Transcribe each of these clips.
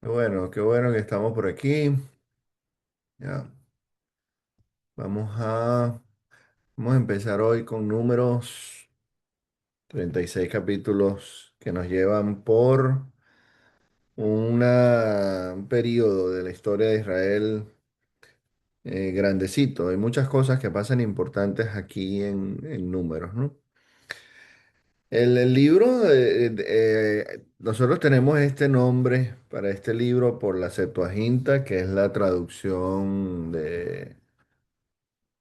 Qué bueno que estamos por aquí. Ya, vamos a, vamos a empezar hoy con números 36 capítulos que nos llevan por un periodo de la historia de Israel grandecito. Hay muchas cosas que pasan importantes aquí en números, ¿no? El libro, nosotros tenemos este nombre para este libro por la Septuaginta, que es la traducción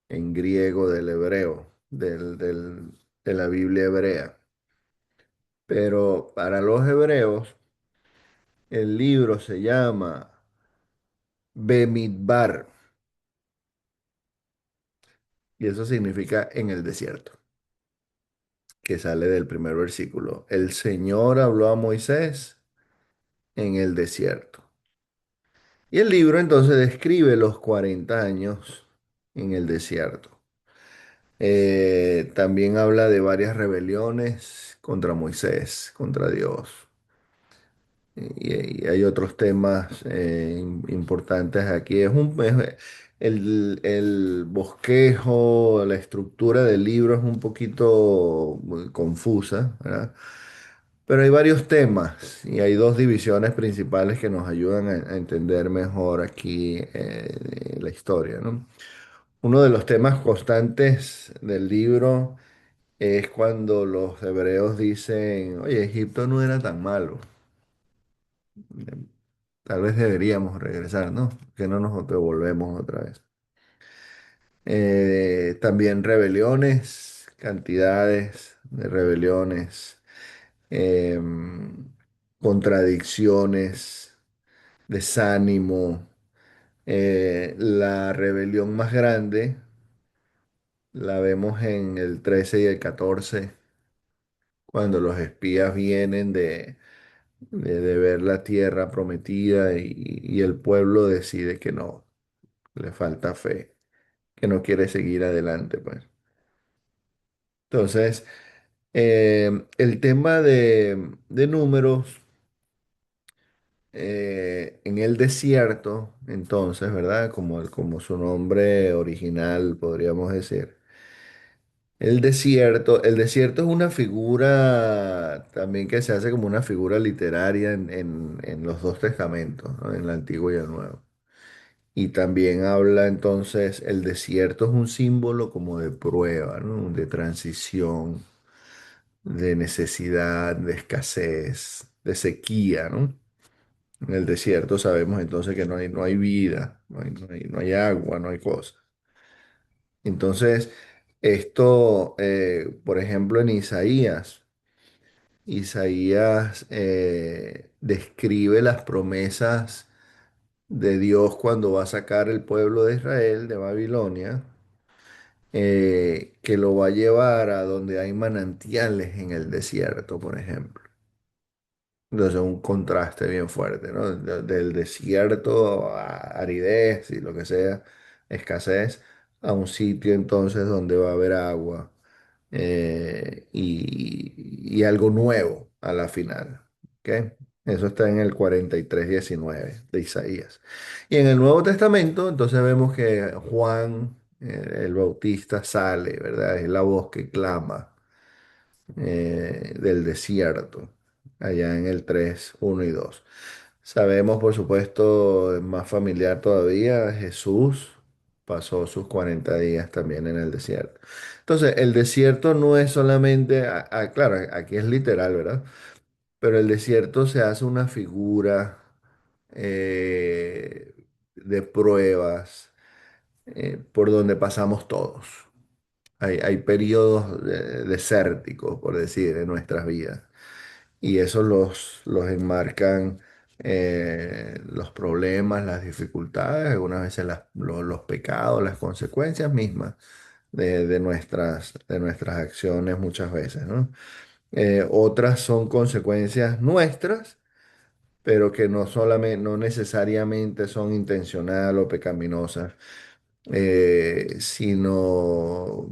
en griego del hebreo, de la Biblia hebrea. Pero para los hebreos, el libro se llama Bemidbar, y eso significa en el desierto, que sale del primer versículo. El Señor habló a Moisés en el desierto. Y el libro entonces describe los 40 años en el desierto. También habla de varias rebeliones contra Moisés, contra Dios. Y hay otros temas importantes aquí. El bosquejo, la estructura del libro es un poquito muy confusa, ¿verdad? Pero hay varios temas y hay dos divisiones principales que nos ayudan a entender mejor aquí la historia, ¿no? Uno de los temas constantes del libro es cuando los hebreos dicen, oye, Egipto no era tan malo. Tal vez deberíamos regresar, ¿no? Que no nos devolvemos otra vez. También rebeliones, cantidades de rebeliones, em, contradicciones, desánimo. La rebelión más grande la vemos en el 13 y el 14, cuando los espías vienen de ver la tierra prometida y el pueblo decide que no, le falta fe, que no quiere seguir adelante, pues. Entonces, el tema de números en el desierto, entonces, ¿verdad? Como su nombre original, podríamos decir. El desierto es una figura también que se hace como una figura literaria en los dos testamentos, ¿no? En el Antiguo y el Nuevo. Y también habla entonces, el desierto es un símbolo como de prueba, ¿no? De transición, de necesidad, de escasez, de sequía, ¿no? En el desierto sabemos entonces que no hay vida, no hay agua, no hay cosas. Entonces, esto, por ejemplo, en Isaías describe las promesas de Dios cuando va a sacar el pueblo de Israel de Babilonia, que lo va a llevar a donde hay manantiales en el desierto, por ejemplo. Entonces, un contraste bien fuerte, ¿no? Del desierto a aridez y lo que sea, escasez, a un sitio entonces donde va a haber agua y algo nuevo a la final. ¿Ok? Eso está en el 43:19 de Isaías. Y en el Nuevo Testamento, entonces vemos que Juan, el Bautista, sale, ¿verdad? Es la voz que clama del desierto, allá en el 3:1 y 2. Sabemos, por supuesto, más familiar todavía, Jesús pasó sus 40 días también en el desierto. Entonces, el desierto no es solamente, claro, aquí es literal, ¿verdad? Pero el desierto se hace una figura eh, de pruebas por donde pasamos todos. Hay periodos desérticos, por decir, en nuestras vidas. Y eso los enmarcan los problemas, las dificultades, algunas veces los pecados, las consecuencias mismas de nuestras acciones muchas veces, ¿no? Otras son consecuencias nuestras, pero que no necesariamente son intencionales o pecaminosas, sino,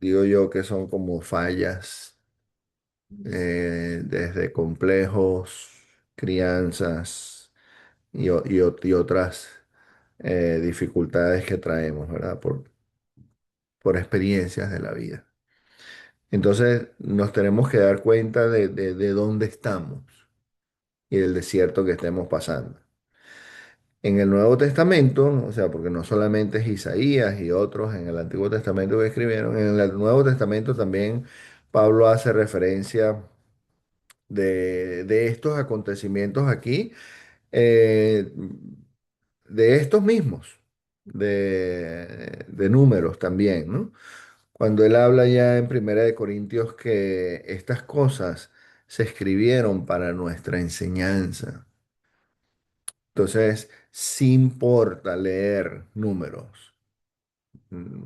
digo yo, que son como fallas desde complejos, crianzas, y otras dificultades que traemos, ¿verdad? Por experiencias de la vida. Entonces nos tenemos que dar cuenta de dónde estamos y del desierto que estemos pasando. En el Nuevo Testamento, o sea, porque no solamente es Isaías y otros en el Antiguo Testamento que escribieron, en el Nuevo Testamento también Pablo hace referencia de estos acontecimientos aquí, eh, de estos mismos, de números también, ¿no? Cuando él habla ya en Primera de Corintios que estas cosas se escribieron para nuestra enseñanza. Entonces, sí importa leer números. Mm,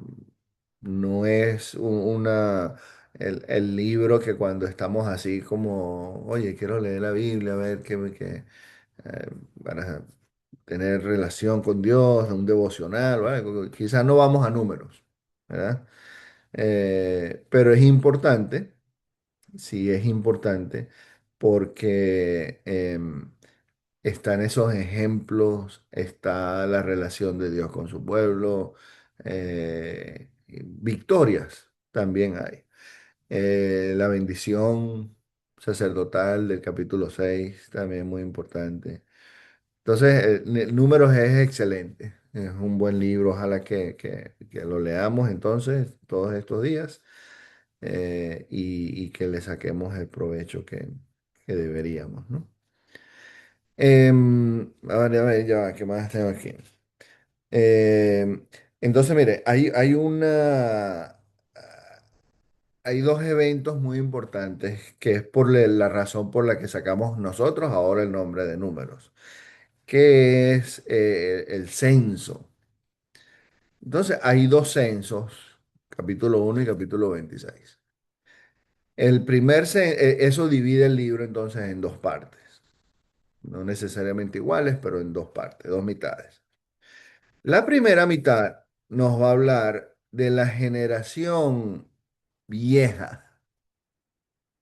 No es el libro que cuando estamos así como, oye, quiero leer la Biblia, a ver para tener relación con Dios, un devocional, o algo. Quizás no vamos a números, ¿verdad? Pero es importante, sí es importante, porque están esos ejemplos, está la relación de Dios con su pueblo, victorias también hay. La bendición sacerdotal del capítulo 6 también muy importante. Entonces, Números es excelente, es un buen libro, ojalá que lo leamos entonces todos estos días y que le saquemos el provecho que deberíamos, ¿no? A ver, ya va, ¿qué más tengo aquí? Em, entonces, mire, hay dos eventos muy importantes que es por la razón por la que sacamos nosotros ahora el nombre de números, que es el censo. Entonces, hay dos censos, capítulo 1 y capítulo 26. Eso divide el libro entonces en dos partes, no necesariamente iguales, pero en dos partes, dos mitades. La primera mitad nos va a hablar de la generación vieja,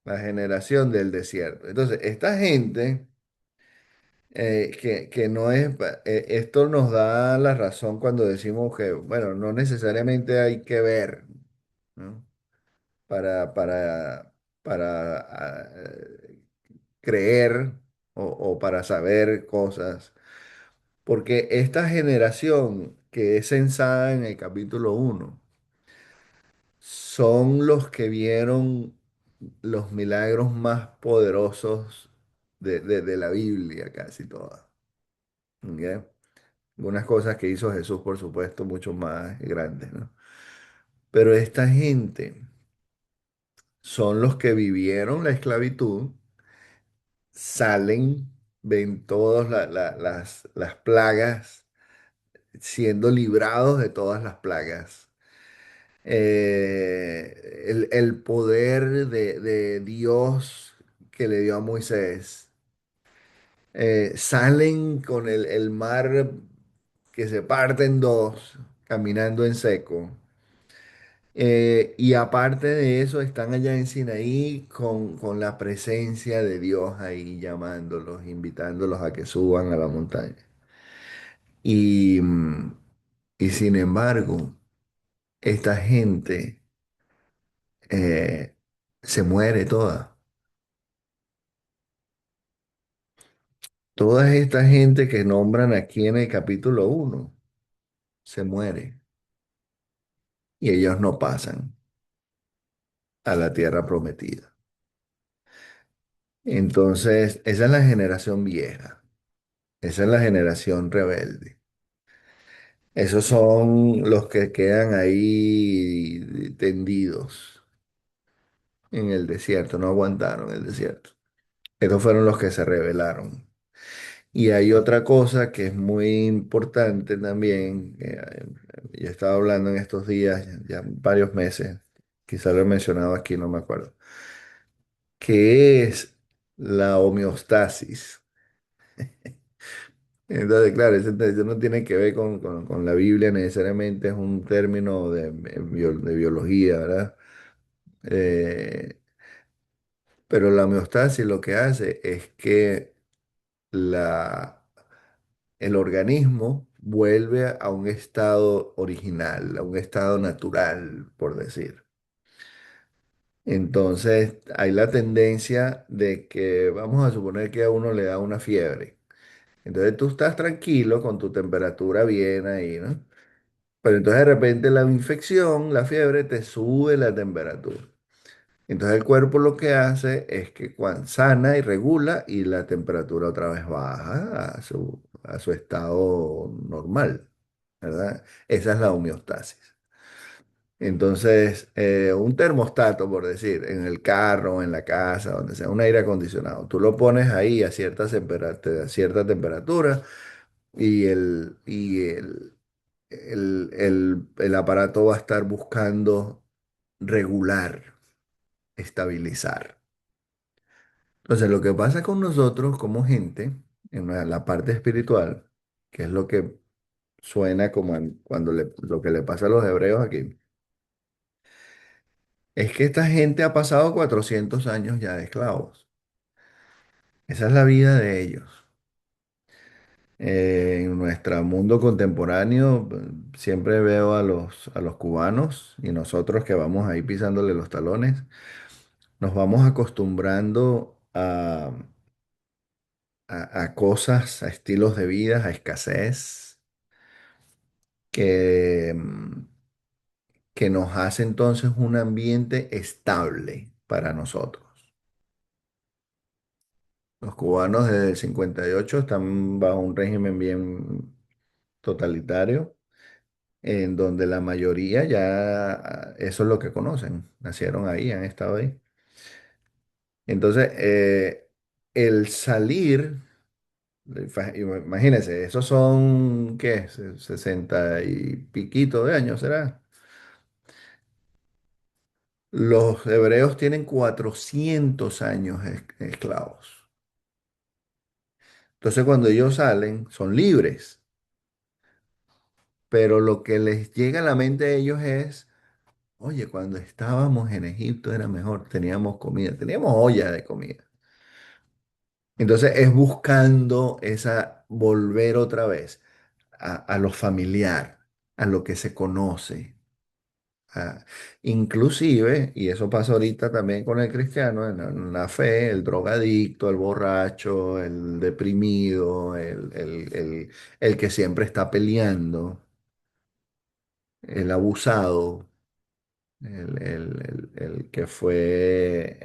la generación del desierto. Entonces, esta gente que no es, esto nos da la razón cuando decimos que, bueno, no necesariamente hay que ver, ¿no? Para creer o para saber cosas. Porque esta generación que es censada en el capítulo 1 son los que vieron los milagros más poderosos de la Biblia, casi todas. ¿Ok? Algunas cosas que hizo Jesús, por supuesto, mucho más grandes, ¿no? Pero esta gente son los que vivieron la esclavitud, salen, ven todas las plagas, siendo librados de todas las plagas. El poder de Dios que le dio a Moisés. Salen con el mar que se parte en dos, caminando en seco. Y aparte de eso, están allá en Sinaí con la presencia de Dios ahí llamándolos, invitándolos a que suban a la montaña. Y, y sin embargo, esta gente se muere toda. Toda esta gente que nombran aquí en el capítulo 1 se muere y ellos no pasan a la tierra prometida. Entonces, esa es la generación vieja, esa es la generación rebelde. Esos son los que quedan ahí tendidos en el desierto, no aguantaron el desierto. Estos fueron los que se rebelaron. Y hay otra cosa que es muy importante también, que ya estaba hablando en estos días, ya varios meses, quizá lo he mencionado aquí, no me acuerdo, que es la homeostasis. Entonces, claro, eso no tiene que ver con la Biblia necesariamente, es un término de biología, ¿verdad? Eh, pero la homeostasis lo que hace es que el organismo vuelve a un estado original, a un estado natural, por decir. Entonces, hay la tendencia de que, vamos a suponer que a uno le da una fiebre. Entonces tú estás tranquilo con tu temperatura bien ahí, ¿no? Pero entonces de repente la infección, la fiebre, te sube la temperatura. Entonces el cuerpo lo que hace es que sana y regula y la temperatura otra vez baja a su estado normal, ¿verdad? Esa es la homeostasis. Entonces, un termostato, por decir, en el carro, en la casa, donde sea, un aire acondicionado, tú lo pones ahí a a cierta temperatura y el aparato va a estar buscando regular, estabilizar. Entonces, lo que pasa con nosotros como gente, en la parte espiritual, que es lo que suena como cuando lo que le pasa a los hebreos aquí, es que esta gente ha pasado 400 años ya de esclavos. Esa es la vida de ellos. En nuestro mundo contemporáneo, siempre veo a los cubanos y nosotros que vamos ahí pisándole los talones, nos vamos acostumbrando a cosas, a estilos de vida, a escasez, que, que nos hace entonces un ambiente estable para nosotros. Los cubanos desde el 58 están bajo un régimen bien totalitario, en donde la mayoría ya eso es lo que conocen, nacieron ahí, han estado ahí. Entonces, el salir, imagínense, esos son, ¿qué? 60 y piquito de años, ¿será? Los hebreos tienen 400 años esclavos. Entonces, cuando ellos salen, son libres, pero lo que les llega a la mente a ellos es: oye, cuando estábamos en Egipto era mejor, teníamos comida, teníamos olla de comida. Entonces es buscando volver otra vez a lo familiar, a lo que se conoce. a- Inclusive, y eso pasa ahorita también con el cristiano, en la fe, el drogadicto, el borracho, el deprimido, el que siempre está peleando, el abusado, el que fue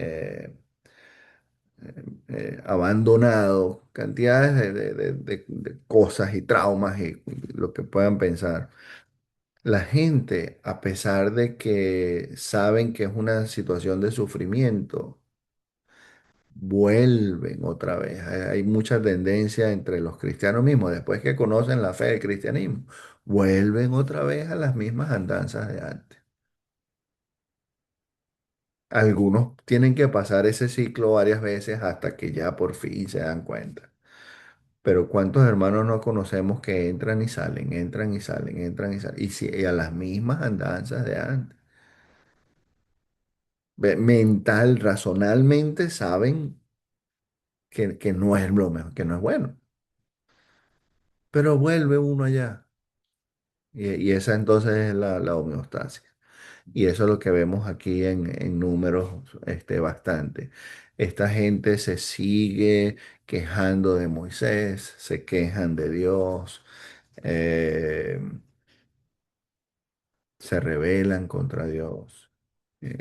abandonado, cantidades de cosas y traumas y lo que puedan pensar. La gente, a pesar de que saben que es una situación de sufrimiento, vuelven otra vez. Hay mucha tendencia entre los cristianos mismos, después que conocen la fe del cristianismo, vuelven otra vez a las mismas andanzas de antes. Algunos tienen que pasar ese ciclo varias veces hasta que ya por fin se dan cuenta. Pero ¿cuántos hermanos no conocemos que entran y salen, entran y salen, entran y salen? Y a las mismas andanzas de antes. Mental, razonalmente saben que no es lo mejor, que no es bueno. Pero vuelve uno allá. Y esa entonces es la homeostasis. Y eso es lo que vemos aquí en números bastante. Esta gente se sigue quejando de Moisés, se quejan de Dios. eh, Se rebelan contra Dios.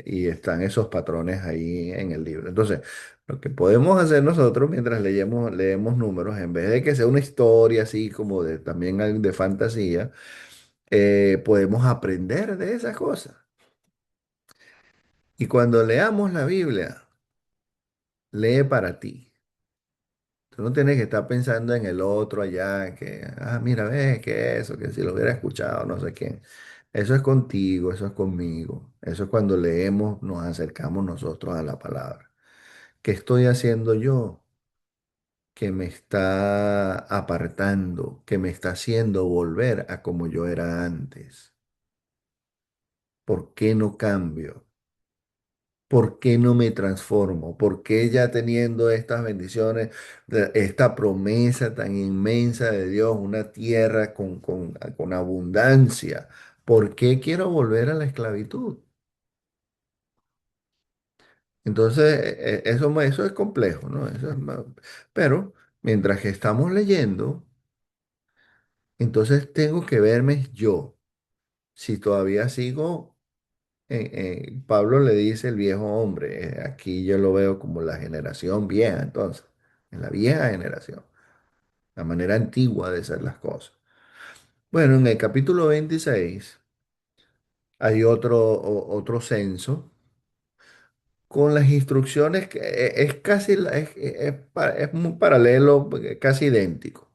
Y están esos patrones ahí en el libro. Entonces, lo que podemos hacer nosotros mientras leemos números, en vez de que sea una historia así como también de fantasía, podemos aprender de esas cosas. Y cuando leamos la Biblia, lee para ti. Tú no tienes que estar pensando en el otro allá, mira, ves, que eso, que si lo hubiera escuchado, no sé qué. Eso es contigo, eso es conmigo. Eso es cuando leemos, nos acercamos nosotros a la palabra. ¿Qué estoy haciendo yo que me está apartando, que me está haciendo volver a como yo era antes? ¿Por qué no cambio? ¿Por qué no me transformo? ¿Por qué ya teniendo estas bendiciones, esta promesa tan inmensa de Dios, una tierra con abundancia, ¿por qué quiero volver a la esclavitud? Entonces, eso es complejo, ¿no? Pero mientras que estamos leyendo, entonces tengo que verme yo, si todavía sigo. Pablo le dice el viejo hombre, aquí yo lo veo como la generación vieja, entonces, en la vieja generación, la manera antigua de hacer las cosas. Bueno, en el capítulo 26 hay otro censo con las instrucciones que es casi, es muy paralelo, casi idéntico.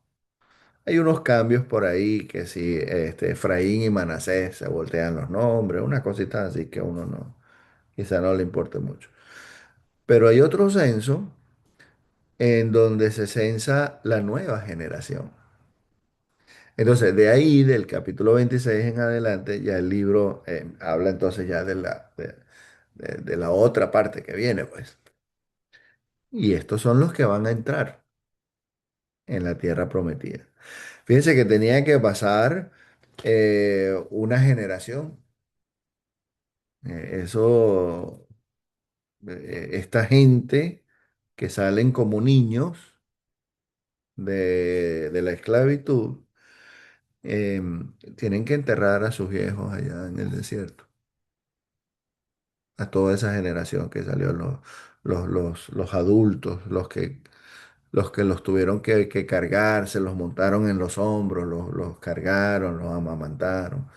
Hay unos cambios por ahí que si Efraín y Manasés se voltean los nombres, unas cositas así que a uno no, quizá no le importe mucho. Pero hay otro censo en donde se censa la nueva generación. Entonces, de ahí, del capítulo 26 en adelante, ya el libro habla entonces ya de la otra parte que viene, pues. Y estos son los que van a entrar en la tierra prometida. Fíjense que tenía que pasar una generación. Eso, esta gente que salen como niños de la esclavitud, tienen que enterrar a sus viejos allá en el desierto, a toda esa generación que salió, los adultos, los que los tuvieron que cargar, se los montaron en los hombros, los cargaron, los amamantaron.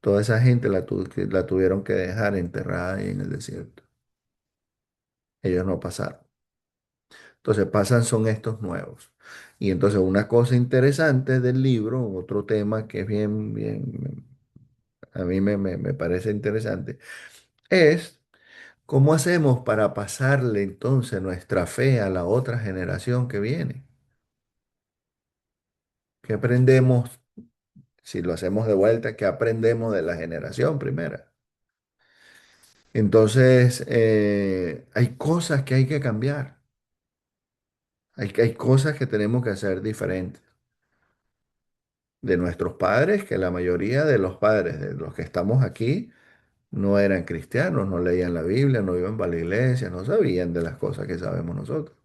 Toda esa gente que la tuvieron que dejar enterrada ahí en el desierto. Ellos no pasaron. Entonces pasan son estos nuevos. Y entonces una cosa interesante del libro, otro tema que es bien, a mí me parece interesante, es cómo hacemos para pasarle entonces nuestra fe a la otra generación que viene. ¿Qué aprendemos si lo hacemos de vuelta? ¿Qué aprendemos de la generación primera? Entonces, hay cosas que hay que cambiar. Hay cosas que tenemos que hacer diferentes. De nuestros padres, que la mayoría de los padres de los que estamos aquí no eran cristianos, no leían la Biblia, no iban para la iglesia, no sabían de las cosas que sabemos nosotros.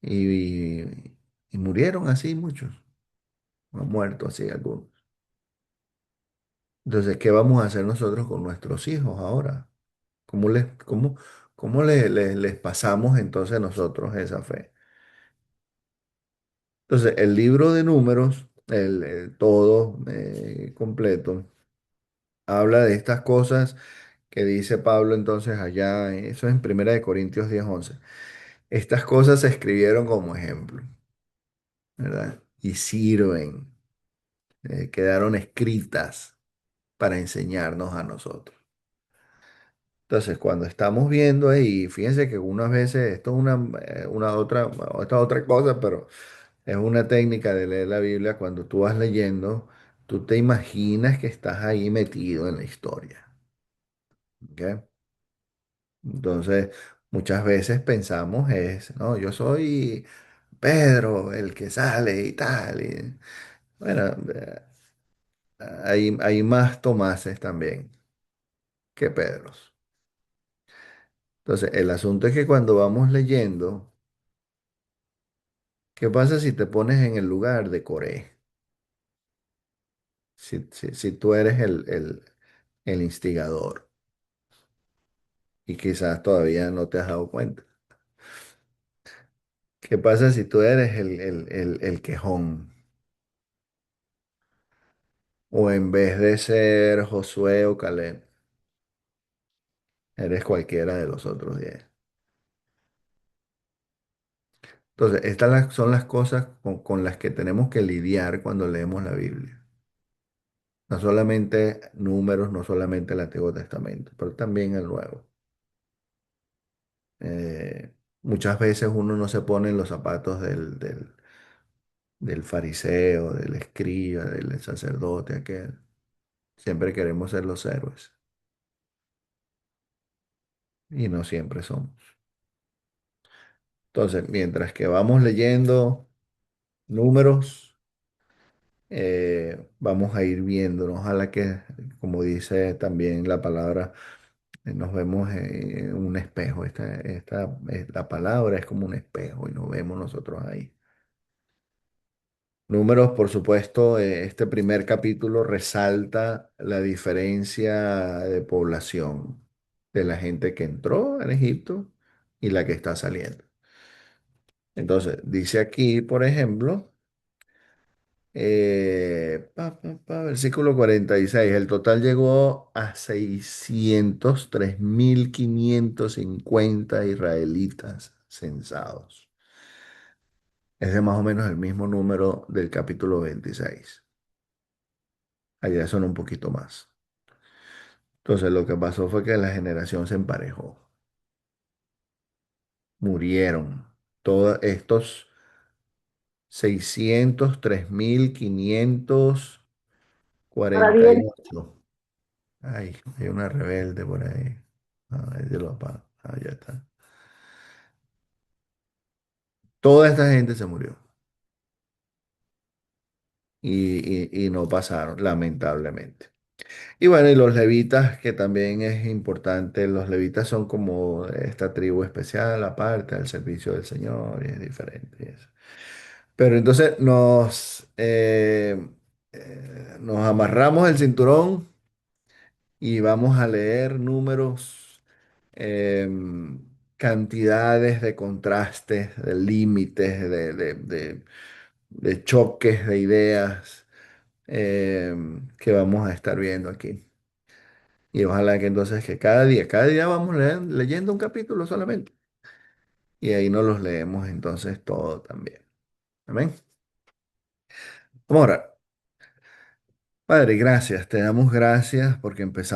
Y murieron así muchos, han muerto así algunos. Entonces, ¿qué vamos a hacer nosotros con nuestros hijos ahora? ¿Cómo les pasamos entonces nosotros esa fe? Entonces, el libro de números, el todo completo, habla de estas cosas que dice Pablo entonces allá, eso es en 1 Corintios 10:11. Estas cosas se escribieron como ejemplo, ¿verdad? Y sirven, quedaron escritas para enseñarnos a nosotros. Entonces, cuando estamos viendo ahí, fíjense que unas veces, esto es esta otra cosa, pero es una técnica de leer la Biblia, cuando tú vas leyendo, tú te imaginas que estás ahí metido en la historia. ¿Ok? Entonces, muchas veces pensamos no, yo soy Pedro, el que sale y tal. Bueno, hay más Tomases también que Pedros. Entonces, el asunto es que cuando vamos leyendo, ¿qué pasa si te pones en el lugar de Coré? Si tú eres el instigador y quizás todavía no te has dado cuenta. ¿Qué pasa si tú eres el quejón? O en vez de ser Josué o Caleb, eres cualquiera de los otros 10. Entonces, son las cosas con las que tenemos que lidiar cuando leemos la Biblia. No solamente números, no solamente el Antiguo Testamento, pero también el Nuevo. Muchas veces uno no se pone en los zapatos del fariseo, del escriba, del sacerdote, aquel. Siempre queremos ser los héroes. y no siempre somos. Entonces, mientras que vamos leyendo números, vamos a ir viendo, ojalá que, como dice también la palabra, nos vemos en un espejo. La palabra es como un espejo y nos vemos nosotros ahí. Números, por supuesto, este primer capítulo resalta la diferencia de población de la gente que entró en Egipto y la que está saliendo. Entonces, dice aquí, por ejemplo, versículo 46, el total llegó a 603.550 israelitas censados. Es de más o menos el mismo número del capítulo 26. Allá son un poquito más. Entonces, lo que pasó fue que la generación se emparejó. Murieron todos estos 603.548. Ahora bien, Ay, hay una rebelde por ahí. Ay, Dios lo apaga. Ah, ya está. Toda esta gente se murió y no pasaron, lamentablemente. Y bueno, y los levitas, que también es importante, los levitas son como esta tribu especial, aparte del servicio del Señor, y es diferente. Y eso. Pero entonces nos amarramos el cinturón y vamos a leer números, cantidades de contrastes, de límites, de choques de ideas, que vamos a estar viendo aquí. Y ojalá que entonces que cada día vamos leyendo un capítulo solamente. Y ahí nos los leemos entonces todo también. Amén. Vamos a orar. Padre, gracias. Te damos gracias porque empezamos.